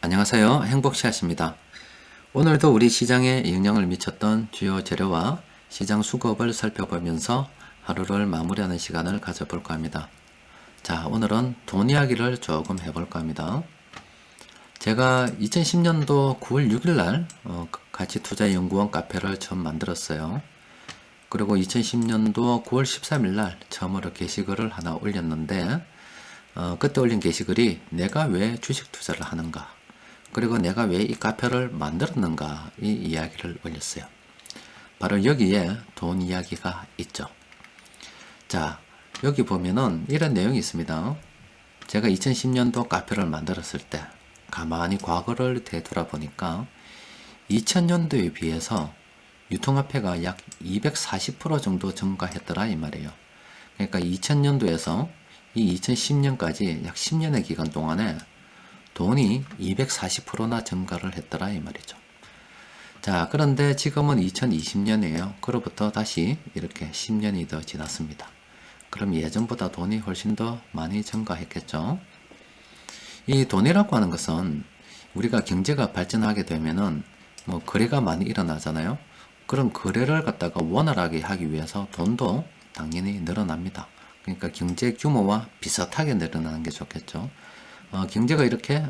안녕하세요. 행복샷입니다. 오늘도 우리 시장에 영향을 미쳤던 주요 재료와 시장 수급을 살펴보면서 하루를 마무리하는 시간을 가져볼까 합니다. 자, 오늘은 돈 이야기를 조금 해볼까 합니다. 제가 2010년도 9월 6일 날 가치투자연구원 카페를 처음 만들었어요. 그리고 2010년도 9월 13일 날 처음으로 게시글을 하나 올렸는데 그때 올린 게시글이 내가 왜 주식 투자를 하는가, 그리고 내가 왜 이 카페를 만들었는가, 이 이야기를 올렸어요. 바로 여기에 돈 이야기가 있죠. 자, 여기 보면은 이런 내용이 있습니다. 제가 2010년도 카페를 만들었을 때 가만히 과거를 되돌아보니까 2000년도에 비해서 유통화폐가 약 240% 정도 증가했더라 이 말이에요. 그러니까 2000년도에서 이 2010년까지 약 10년의 기간 동안에 돈이 240%나 증가를 했더라 이 말이죠. 자, 그런데 지금은 2020년이에요. 그로부터 다시 이렇게 10년이 더 지났습니다. 그럼 예전보다 돈이 훨씬 더 많이 증가했겠죠. 이 돈이라고 하는 것은 우리가 경제가 발전하게 되면은 거래가 많이 일어나잖아요. 그런 거래를 갖다가 원활하게 하기 위해서 돈도 당연히 늘어납니다. 그러니까 경제 규모와 비슷하게 늘어나는 게 좋겠죠. 경제가 이렇게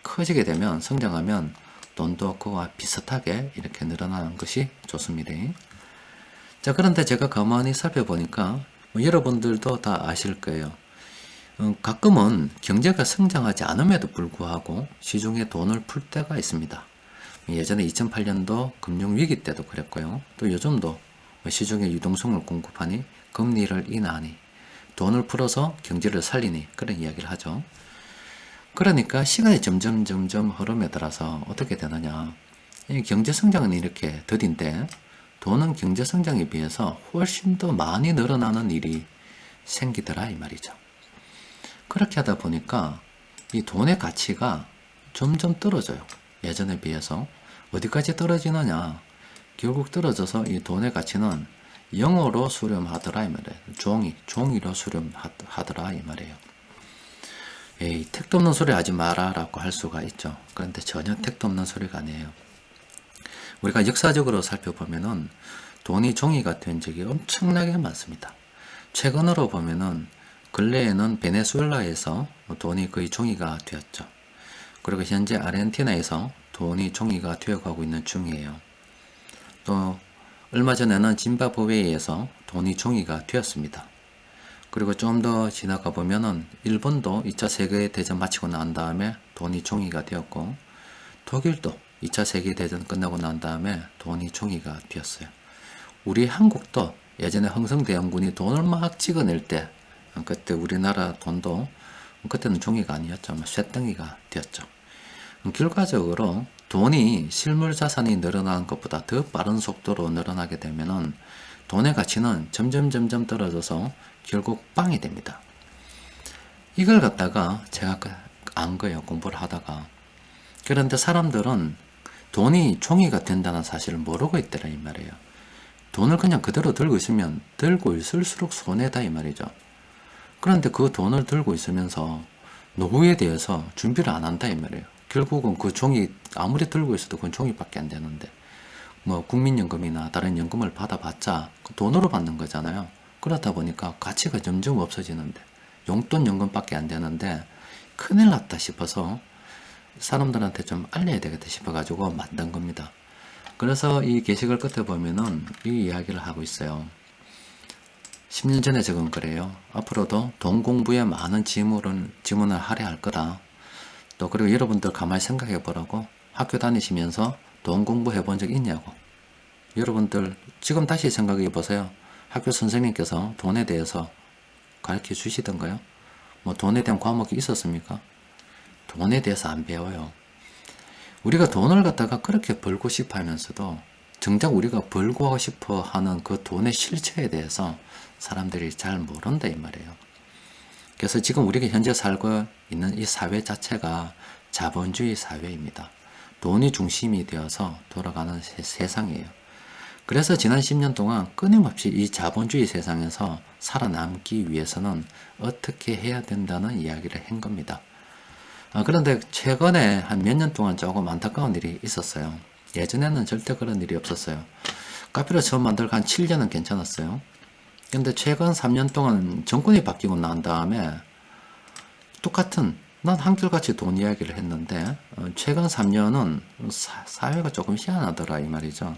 커지게 되면, 성장하면 돈도 그와 비슷하게 이렇게 늘어나는 것이 좋습니다. 자, 그런데 제가 가만히 살펴보니까 여러분들도 다 아실 거예요. 가끔은 경제가 성장하지 않음에도 불구하고 시중에 돈을 풀 때가 있습니다. 예전에 2008년도 금융위기 때도 그랬고요. 또 요즘도 시중에 유동성을 공급하니 금리를 인하하니 돈을 풀어서 경제를 살리니 그런 이야기를 하죠. 그러니까 시간이 점점 흐름에 따라서 어떻게 되느냐, 경제 성장은 이렇게 더딘데 돈은 경제 성장에 비해서 훨씬 더 많이 늘어나는 일이 생기더라 이 말이죠. 그렇게 하다 보니까 이 돈의 가치가 점점 떨어져요. 예전에 비해서. 어디까지 떨어지느냐, 결국 떨어져서 이 돈의 가치는 0으로 수렴하더라 이 말이에요. 종이로 수렴하더라 이 말이에요. 에이, 택도 없는 소리 하지 마라 라고 할 수가 있죠. 그런데 전혀 택도 없는 소리가 아니에요. 우리가 역사적으로 살펴보면은 돈이 종이가 된 적이 엄청나게 많습니다. 최근으로 보면은 근래에는 베네수엘라에서 돈이 거의 종이가 되었죠. 그리고 현재 아르헨티나에서 돈이 종이가 되어가고 있는 중이에요. 또 얼마 전에는 짐바브웨에서 돈이 종이가 되었습니다. 그리고 좀 더 지나가 보면은 일본도 2차 세계대전 마치고 난 다음에 돈이 종이가 되었고, 독일도 2차 세계대전 끝나고 난 다음에 돈이 종이가 되었어요. 우리 한국도 예전에 흥성대원군이 돈을 막 찍어낼 때 그때 우리나라 돈도 그때는 종이가 아니었죠. 쇳덩이가 되었죠. 결과적으로 돈이 실물 자산이 늘어나는 것보다 더 빠른 속도로 늘어나게 되면은 돈의 가치는 점점 떨어져서 결국 빵이 됩니다. 이걸 갖다가 제가 안 거예요, 공부를 하다가. 그런데 사람들은 돈이 종이가 된다는 사실을 모르고 있더라 이 말이에요. 돈을 그냥 그대로 들고 있으면 들고 있을수록 손해다 이 말이죠. 그런데 그 돈을 들고 있으면서 노후에 대해서 준비를 안 한다 이 말이에요. 결국은 그 종이 아무리 들고 있어도 그건 종이밖에 안 되는데, 국민연금이나 다른 연금을 받아봤자 그 돈으로 받는 거잖아요. 그렇다 보니까 가치가 점점 없어지는데, 용돈 연금밖에 안 되는데 큰일 났다 싶어서 사람들한테 좀 알려야 되겠다 싶어가지고 만든 겁니다. 그래서 이 게시글 끝에 보면은 이 이야기를 하고 있어요. 10년 전에 적은 거래요. 앞으로도 돈 공부에 많은 지문을 하려 할 거다. 또 그리고 여러분들 가만히 생각해 보라고. 학교 다니시면서 돈 공부해 본 적 있냐고. 여러분들 지금 다시 생각해 보세요. 학교 선생님께서 돈에 대해서 가르쳐 주시던가요? 돈에 대한 과목이 있었습니까? 돈에 대해서 안 배워요. 우리가 돈을 갖다가 그렇게 벌고 싶어 하면서도 정작 우리가 벌고 싶어 하는 그 돈의 실체에 대해서 사람들이 잘 모른다 이 말이에요. 그래서 지금 우리가 현재 살고 있는 이 사회 자체가 자본주의 사회입니다. 돈이 중심이 되어서 돌아가는 세상이에요. 그래서 지난 10년 동안 끊임없이 이 자본주의 세상에서 살아남기 위해서는 어떻게 해야 된다는 이야기를 한 겁니다. 그런데 최근에 한 몇 년 동안 조금 안타까운 일이 있었어요. 예전에는 절대 그런 일이 없었어요. 카페를 처음 만들고 한 7년은 괜찮았어요. 근데 최근 3년 동안 정권이 바뀌고 난 다음에 똑같은, 난 한결같이 돈 이야기를 했는데 최근 3년은 사회가 조금 희한하더라 이 말이죠.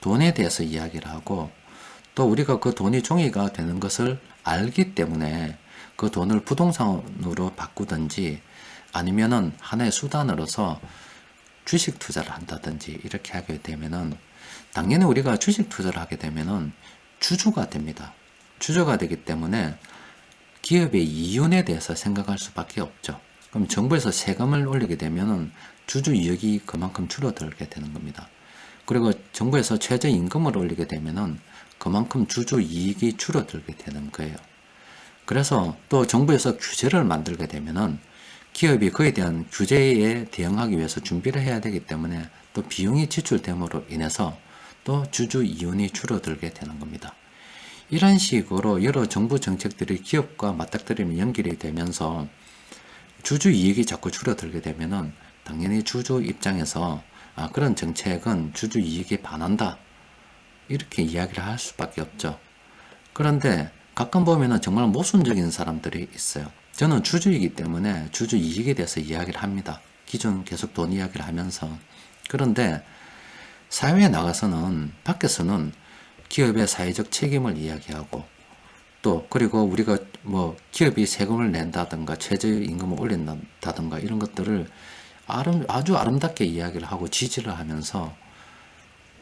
돈에 대해서 이야기를 하고, 또 우리가 그 돈이 종이가 되는 것을 알기 때문에 그 돈을 부동산으로 바꾸든지 아니면은 하나의 수단으로서 주식 투자를 한다든지 이렇게 하게 되면은, 당연히 우리가 주식 투자를 하게 되면은 주주가 됩니다. 주주가 되기 때문에 기업의 이윤에 대해서 생각할 수밖에 없죠. 그럼 정부에서 세금을 올리게 되면은 주주 이익이 그만큼 줄어들게 되는 겁니다. 그리고 정부에서 최저임금을 올리게 되면은 그만큼 주주 이익이 줄어들게 되는 거예요. 그래서 또 정부에서 규제를 만들게 되면은 기업이 그에 대한 규제에 대응하기 위해서 준비를 해야 되기 때문에 또 비용이 지출됨으로 인해서 또 주주 이윤이 줄어들게 되는 겁니다. 이런 식으로 여러 정부 정책들이 기업과 맞닥뜨리면 연결이 되면서 주주 이익이 자꾸 줄어들게 되면은 당연히 주주 입장에서 그런 정책은 주주 이익에 반한다 이렇게 이야기를 할 수밖에 없죠. 그런데 가끔 보면은 정말 모순적인 사람들이 있어요. 저는 주주이기 때문에 주주 이익에 대해서 이야기를 합니다. 기존 계속 돈 이야기를 하면서. 그런데 사회에 나가서는, 밖에서는 기업의 사회적 책임을 이야기하고, 또 그리고 우리가 뭐 기업이 세금을 낸다든가 최저임금을 올린다든가 이런 것들을 아주 아름답게 이야기를 하고 지지를 하면서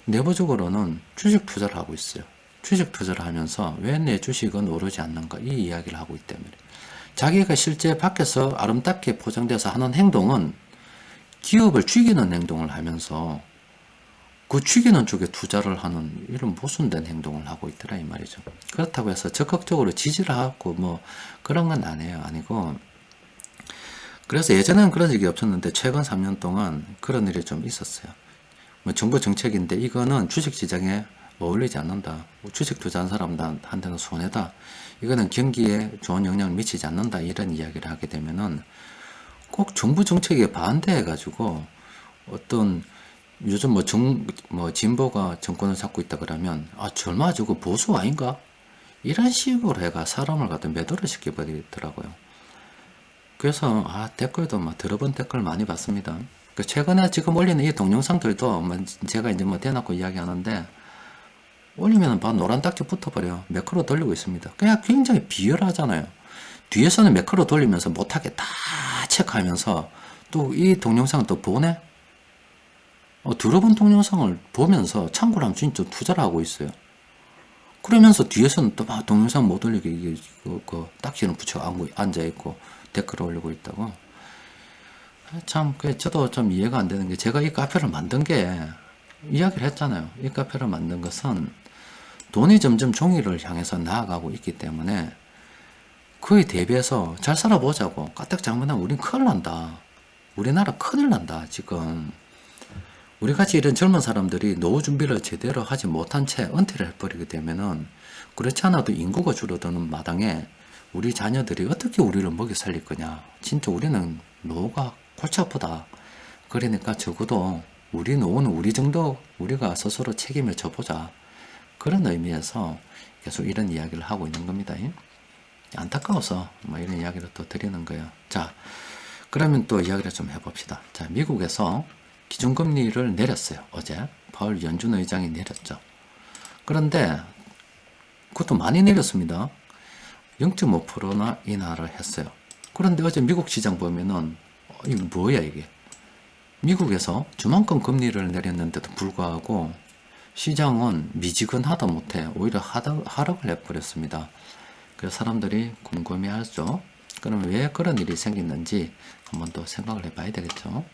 내부적으로는 주식 투자를 하고 있어요. 주식 투자를 하면서 왜 내 주식은 오르지 않는가 이 이야기를 하고 있기 때문에, 자기가 실제 밖에서 아름답게 포장돼서 하는 행동은 기업을 죽이는 행동을 하면서 그 죽이는 쪽에 투자를 하는 이런 모순된 행동을 하고 있더라 이 말이죠. 그렇다고 해서 적극적으로 지지를 하고 뭐 그런 건 아니고, 그래서 예전에는 그런 적이 없었는데 최근 3년 동안 그런 일이 좀 있었어요. 뭐 정부 정책인데 이거는 주식 시장에 어울리지 않는다. 주식 투자한 사람한테는 손해다. 이거는 경기에 좋은 영향을 미치지 않는다. 이런 이야기를 하게 되면은 꼭 정부 정책에 반대해가지고 어떤 요즘 뭐 진보가 정권을 잡고 있다 그러면 설마 저거 보수 아닌가? 이런 식으로 해가 사람을 갖다 매도를 시켜버리더라고요. 그래서 댓글도 막 들어본 댓글 많이 봤습니다. 최근에 지금 올리는 이 동영상들도 제가 이제 뭐 대놓고 이야기하는데 올리면 막 노란 딱지 붙어버려. 매크로 돌리고 있습니다. 그냥 굉장히 비열하잖아요. 뒤에서는 매크로 돌리면서 못하게 다 체크하면서 또 이 동영상을 또 보내? 들어본 동영상을 보면서 참고로 하면 진짜 투자를 하고 있어요. 그러면서 뒤에서는 또 막 동영상 못 올리게 이게 딱지는 붙여 앉아있고 댓글을 올리고 있다고. 참, 저도 좀 이해가 안 되는 게, 제가 이 카페를 만든 게, 이야기를 했잖아요. 이 카페를 만든 것은 돈이 점점 종이를 향해서 나아가고 있기 때문에 그에 대비해서 잘 살아보자고. 까딱 잘못하면 우린 큰일 난다. 우리나라 큰일 난다, 지금. 우리같이 이런 젊은 사람들이 노후 준비를 제대로 하지 못한 채 은퇴를 해버리게 되면은, 그렇지 않아도 인구가 줄어드는 마당에 우리 자녀들이 어떻게 우리를 먹여 살릴 거냐. 진짜 우리는 노후가 골치 아프다. 그러니까 적어도 우리 노후는 우리 정도 우리가 스스로 책임을 져보자. 그런 의미에서 계속 이런 이야기를 하고 있는 겁니다. 안타까워서 뭐 이런 이야기를 또 드리는 거예요. 자, 그러면 또 이야기를 좀 해봅시다. 자, 미국에서 기준금리를 내렸어요. 어제 파월 연준 의장이 내렸죠. 그런데 그것도 많이 내렸습니다. 0.5%나 인하를 했어요. 그런데 어제 미국 시장 보면은 이게 뭐야 이게. 미국에서 주만큼 금리를 내렸는데도 불구하고 시장은 미지근하다 못해 오히려 하락을 해버렸습니다. 그래서 사람들이 궁금해하죠. 그럼 왜 그런 일이 생겼는지 한번 더 생각을 해봐야 되겠죠.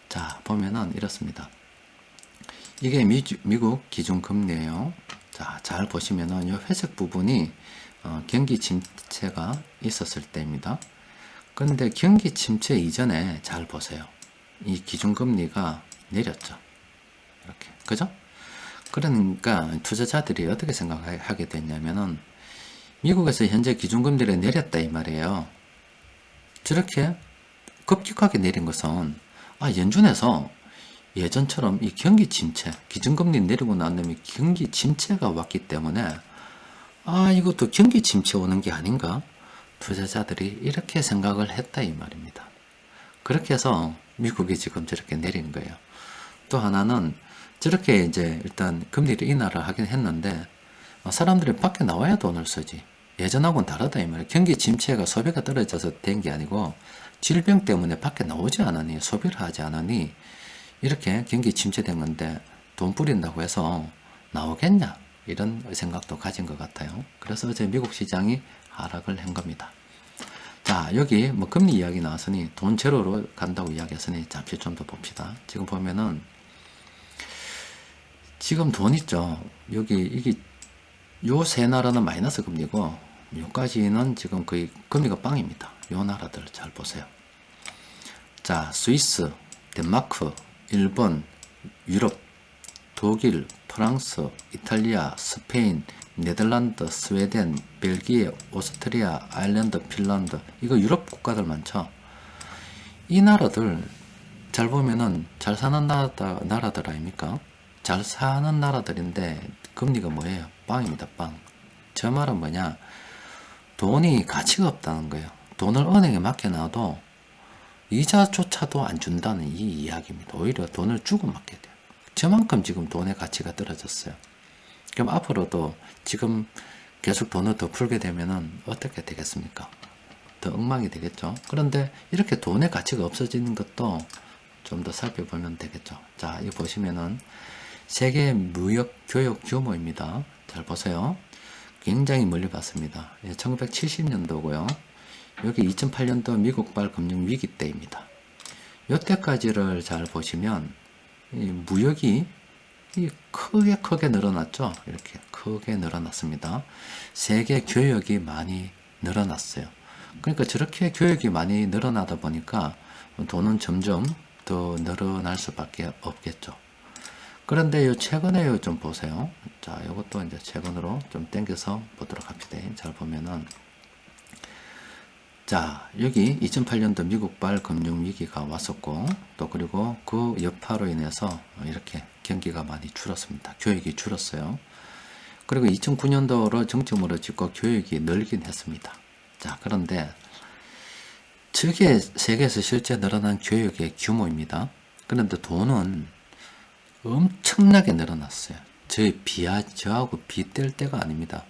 자, 보면은 이렇습니다. 이게 미국 기준금리예요. 자, 잘 보시면은 이 회색 부분이 경기 침체가 있었을 때입니다. 그런데 경기 침체 이전에 잘 보세요. 이 기준금리가 내렸죠. 이렇게. 그죠? 그러니까 투자자들이 어떻게 생각하게 됐냐면은 미국에서 현재 기준금리를 내렸다 이 말이에요. 저렇게 급격하게 내린 것은 연준에서 예전처럼 이 경기 침체, 기준금리 내리고 난 다음에 경기 침체가 왔기 때문에 이것도 경기 침체 오는 게 아닌가? 투자자들이 이렇게 생각을 했다 이 말입니다. 그렇게 해서 미국이 지금 저렇게 내린 거예요. 또 하나는 저렇게 이제 일단 금리를 인하를 하긴 했는데 사람들이 밖에 나와야 돈을 쓰지. 예전하고는 다르다 이 말이에요. 경기 침체가 소비가 떨어져서 된 게 아니고 질병 때문에 밖에 나오지 않으니, 소비를 하지 않으니 이렇게 경기 침체된 건데 돈 뿌린다고 해서 나오겠냐? 이런 생각도 가진 것 같아요. 그래서 어제 미국 시장이 하락을 한 겁니다. 자, 여기 뭐 금리 이야기 나왔으니 돈 제로로 간다고 이야기했으니 잠시 좀 더 봅시다. 지금 보면은 지금 돈 있죠. 여기 이게 요 세 나라는 마이너스 금리고 요까지는 지금 거의 금리가 빵입니다. 요 나라들 잘 보세요. 자, 스위스, 덴마크, 일본, 유럽, 독일, 프랑스, 이탈리아, 스페인, 네덜란드, 스웨덴, 벨기에, 오스트리아, 아일랜드, 핀란드, 이거 유럽 국가들 많죠. 이 나라들 잘 보면은 잘 사는 나라들 아닙니까? 잘 사는 나라들인데 금리가 뭐예요? 빵입니다. 빵. 저 말은 뭐냐? 돈이 가치가 없다는 거예요. 돈을 은행에 맡겨놔도 이자조차도 안 준다는 이 이야기입니다. 오히려 돈을 주고 맡게 돼요. 저만큼 지금 돈의 가치가 떨어졌어요. 그럼 앞으로도 지금 계속 돈을 더 풀게 되면은 어떻게 되겠습니까? 더 엉망이 되겠죠. 그런데 이렇게 돈의 가치가 없어지는 것도 좀 더 살펴보면 되겠죠. 자, 이거 보시면은 세계 무역 교역 규모입니다. 잘 보세요. 굉장히 멀리 봤습니다. 1970년도고요. 여기 2008년도 미국발 금융위기 때입니다. 이때까지를 잘 보시면 이 무역이 크게 늘어났죠. 이렇게 크게 늘어났습니다. 세계 교역이 많이 늘어났어요. 그러니까 저렇게 교역이 많이 늘어나다 보니까 돈은 점점 더 늘어날 수밖에 없겠죠. 그런데 요 최근에 요 좀 보세요. 자, 요것도 이제 최근으로 좀 당겨서 보도록 합시다. 잘 보면은 자, 여기 2008년도 미국발 금융위기가 왔었고 또 그리고 그 여파로 인해서 이렇게 경기가 많이 줄었습니다. 교역이 줄었어요. 그리고 2009년도로 정점으로 찍고 교역이 늘긴 했습니다. 자, 그런데 저게 세계에서 실제 늘어난 교역의 규모입니다. 그런데 돈은 엄청나게 늘어났어요. 저하고 비뗄 때가 아닙니다.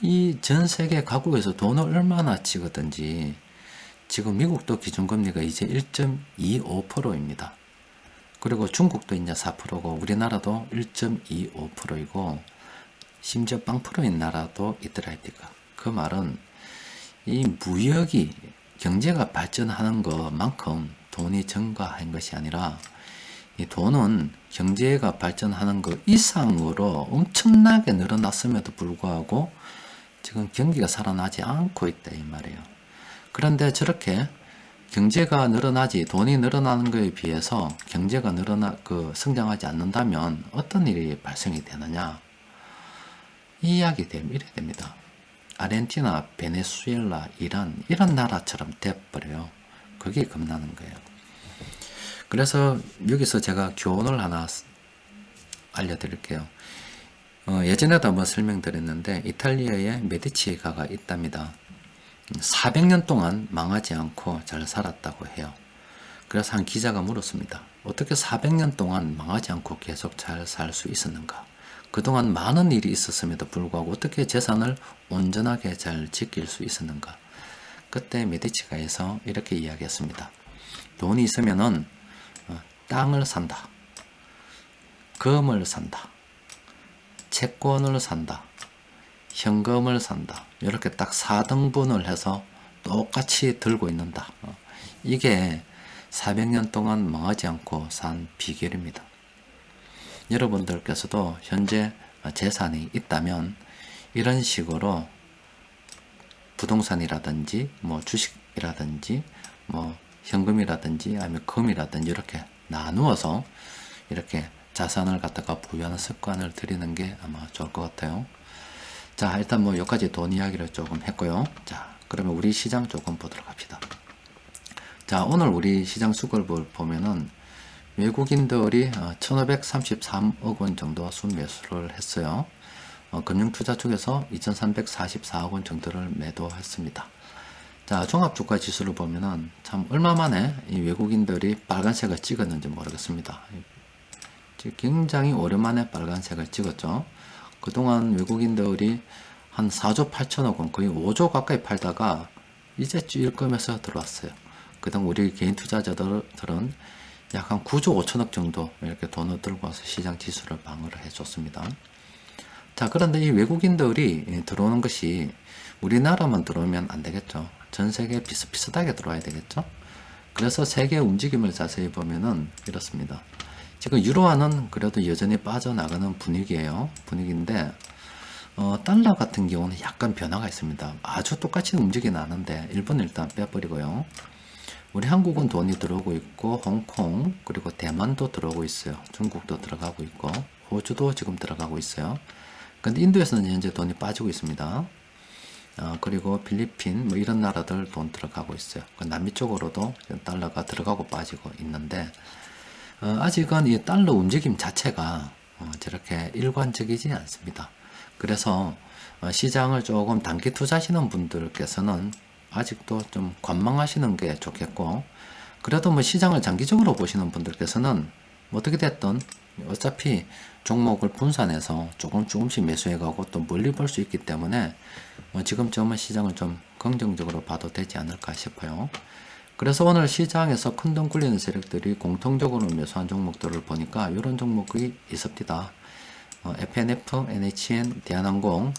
이 전 세계 각국에서 돈을 얼마나 치거든지 지금 미국도 기준금리가 이제 1.25%입니다. 그리고 중국도 이제 4%고 우리나라도 1.25%이고 심지어 0%인 나라도 있더라 이때가. 그 말은 이 무역이 경제가 발전하는 것만큼 돈이 증가한 것이 아니라 이 돈은 경제가 발전하는 것 이상으로 엄청나게 늘어났음에도 불구하고 지금 경기가 살아나지 않고 있다 이 말이에요. 그런데 저렇게 경제가 늘어나지 돈이 늘어나는 것에 비해서 경제가 성장하지 않는다면 어떤 일이 발생이 되느냐? 이 이야기 되면 이래 됩니다. 아르헨티나, 베네수엘라, 이란 이런 나라처럼 돼버려요. 그게 겁나는 거예요. 그래서 여기서 제가 교훈을 하나 알려드릴게요. 예전에도 한번 설명드렸는데 이탈리아에 메디치가가 있답니다. 400년 동안 망하지 않고 잘 살았다고 해요. 그래서 한 기자가 물었습니다. 어떻게 400년 동안 망하지 않고 계속 잘 살 수 있었는가? 그동안 많은 일이 있었음에도 불구하고 어떻게 재산을 온전하게 잘 지킬 수 있었는가? 그때 메디치가에서 이렇게 이야기했습니다. 돈이 있으면은 땅을 산다. 금을 산다. 채권을 산다. 현금을 산다. 이렇게 딱 4등분을 해서 똑같이 들고 있는다. 이게 400년 동안 망하지 않고 산 비결입니다. 여러분들께서도 현재 재산이 있다면 이런 식으로 부동산이라든지 뭐 주식이라든지 뭐 현금이라든지 아니면 금이라든지 이렇게 나누어서 이렇게 자산을 갖다가 보유하는 습관을 들이는 게 아마 좋을 것 같아요. 자, 일단 뭐 여기까지 돈 이야기를 조금 했고요. 자, 그러면 우리 시장 조금 보도록 합시다. 자, 오늘 우리 시장 수급을 보면은 외국인들이 1533억 원 정도 순매수를 했어요. 금융투자 쪽에서 2344억 원 정도를 매도했습니다. 자, 종합주가 지수를 보면은 참 얼마 만에 이 외국인들이 빨간색을 찍었는지 모르겠습니다. 굉장히 오랜만에 빨간색을 찍었죠. 그동안 외국인들이 한 4조 8천억 원, 거의 5조 가까이 팔다가 이제 찔끔해서 들어왔어요. 그동안 우리 개인 투자자들은 약 한 9조 5천억 정도 이렇게 돈을 들고 와서 시장 지수를 방어를 해줬습니다. 자, 그런데 이 외국인들이 들어오는 것이 우리나라만 들어오면 안 되겠죠. 전 세계 비슷비슷하게 들어와야 되겠죠. 그래서 세계 움직임을 자세히 보면은 이렇습니다. 지금 유로화는 그래도 여전히 빠져나가는 분위기인데 달러 같은 경우는 약간 변화가 있습니다. 아주 똑같이 움직이는 않은데 일본은 일단 빼버리고요. 우리 한국은 돈이 들어오고 있고 홍콩 그리고 대만도 들어오고 있어요. 중국도 들어가고 있고 호주도 지금 들어가고 있어요. 근데 인도에서는 현재 돈이 빠지고 있습니다. 그리고 필리핀 뭐 이런 나라들 돈 들어가고 있어요. 남미 쪽으로도 달러가 들어가고 빠지고 있는데 아직은 이 달러 움직임 자체가 저렇게 일관적이지 않습니다. 그래서 시장을 조금 단기 투자하시는 분들께서는 아직도 좀 관망하시는 게 좋겠고, 그래도 뭐 시장을 장기적으로 보시는 분들께서는 뭐 어떻게 됐든 어차피 종목을 분산해서 조금씩 매수해가고 또 멀리 볼 수 있기 때문에 지금쯤은 시장을 좀 긍정적으로 봐도 되지 않을까 싶어요. 그래서 오늘 시장에서 큰돈 굴리는 세력들이 공통적으로 매수한 종목들을 보니까 이런 종목이 있습니다. FNF, NHN, 대한항공,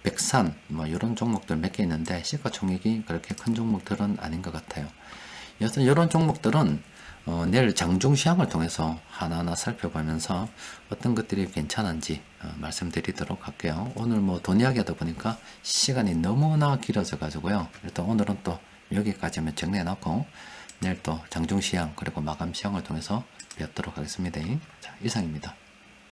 백산 뭐 이런 종목들 몇 개 있는데 시가총액이 그렇게 큰 종목들은 아닌 것 같아요. 여튼 이런 종목들은 내일 장중 시황을 통해서 하나하나 살펴보면서 어떤 것들이 괜찮은지 말씀드리도록 할게요. 오늘 뭐 돈 이야기하다 보니까 시간이 너무나 길어져 가지고요. 일단 오늘은 또 여기까지만 정리해 놓고 내일 또 장중 시황 그리고 마감 시황을 통해서 뵙도록 하겠습니다. 자, 이상입니다.